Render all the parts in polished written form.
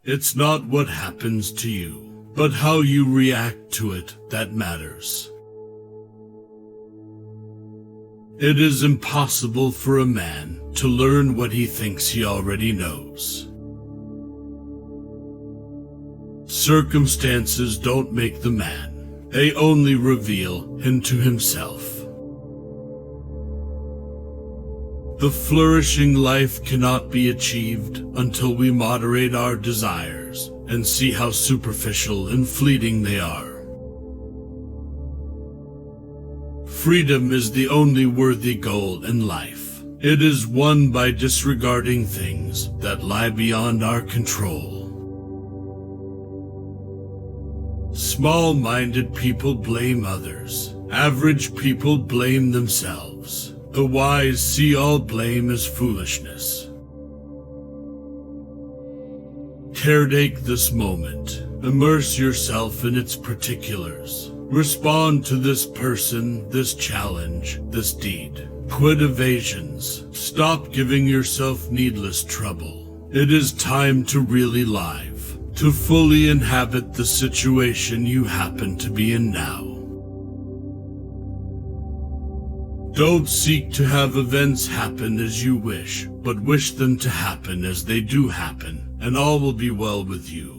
It's not what happens to you, but how you react to it that matters. It is impossible for a man to learn what he thinks he already knows. Circumstances don't make the man, they only reveal him to himself. The flourishing life cannot be achieved until we moderate our desires and see how superficial and fleeting they are. Freedom is the only worthy goal in life. It is won by disregarding things that lie beyond our control. Small-minded people blame others. Average people blame themselves. The wise see all blame as foolishness. Caretake this moment. Immerse yourself in its particulars. Respond to this person, this challenge, this deed. Quit evasions. Stop giving yourself needless trouble. It is time to really live, to fully inhabit the situation you happen to be in now. Don't seek to have events happen as you wish, but wish them to happen as they do happen, and all will be well with you.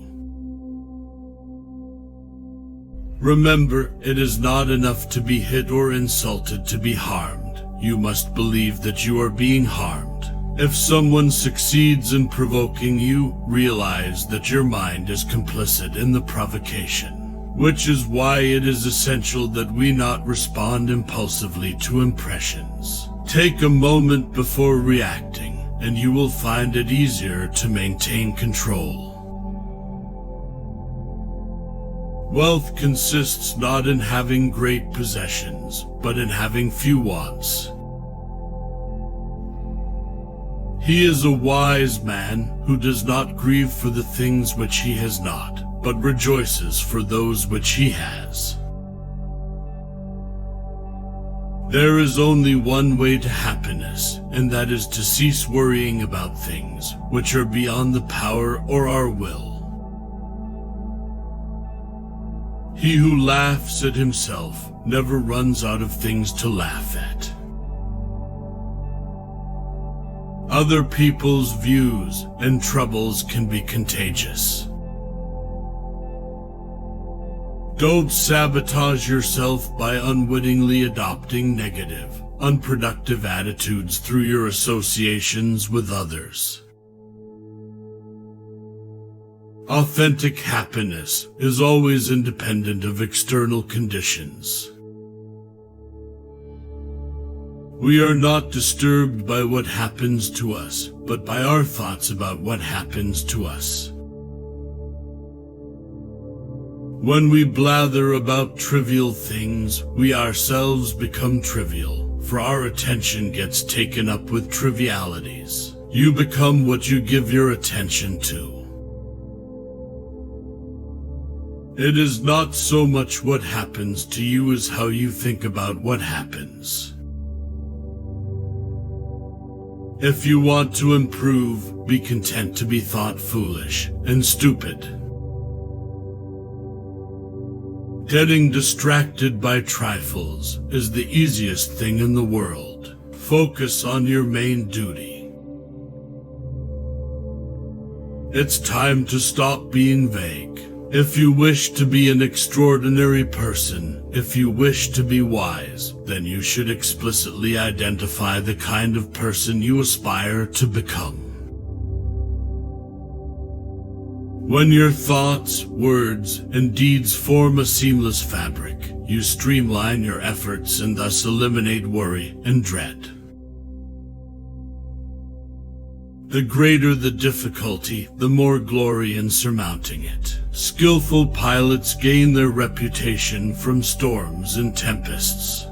Remember, it is not enough to be hit or insulted to be harmed. You must believe that you are being harmed. If someone succeeds in provoking you, realize that your mind is complicit in the provocation. Which is why it is essential that we not respond impulsively to impressions. Take a moment before reacting, and you will find it easier to maintain control. Wealth consists not in having great possessions, but in having few wants. He is a wise man who does not grieve for the things which he has not, but rejoices for those which he has. There is only one way to happiness, and that is to cease worrying about things which are beyond the power or our will. He who laughs at himself never runs out of things to laugh at. Other people's views and troubles can be contagious. Don't sabotage yourself by unwittingly adopting negative, unproductive attitudes through your associations with others. Authentic happiness is always independent of external conditions. We are not disturbed by what happens to us, but by our thoughts about what happens to us. When we blather about trivial things, we ourselves become trivial, for our attention gets taken up with trivialities. You become what you give your attention to. It is not so much what happens to you as how you think about what happens. If you want to improve, be content to be thought foolish and stupid. Getting distracted by trifles is the easiest thing in the world. Focus on your main duty. It's time to stop being vague. If you wish to be an extraordinary person, if you wish to be wise, then you should explicitly identify the kind of person you aspire to become. When your thoughts, words, and deeds form a seamless fabric, you streamline your efforts and thus eliminate worry and dread. The greater the difficulty, the more glory in surmounting it. Skillful pilots gain their reputation from storms and tempests.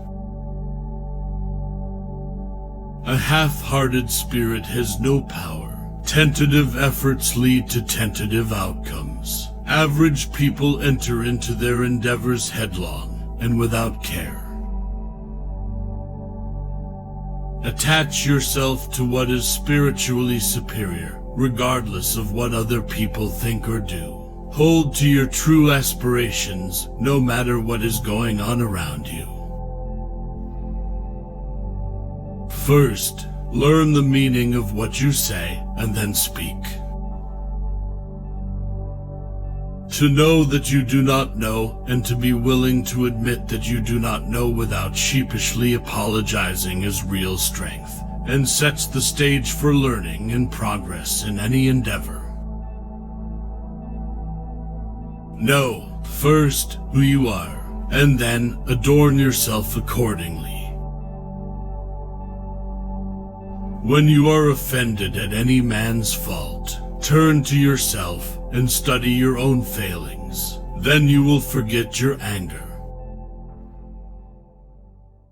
A half-hearted spirit has no power. Tentative efforts lead to tentative outcomes. Average people enter into their endeavors headlong and without care. Attach yourself to what is spiritually superior, regardless of what other people think or do. Hold to your true aspirations, no matter what is going on around you. First, learn the meaning of what you say and then speak. To know that you do not know, and to be willing to admit that you do not know without sheepishly apologizing, is real strength, and sets the stage for learning and progress in any endeavor. Know, first, who you are, and then adorn yourself accordingly. When you are offended at any man's fault, turn to yourself and study your own failings. Then you will forget your anger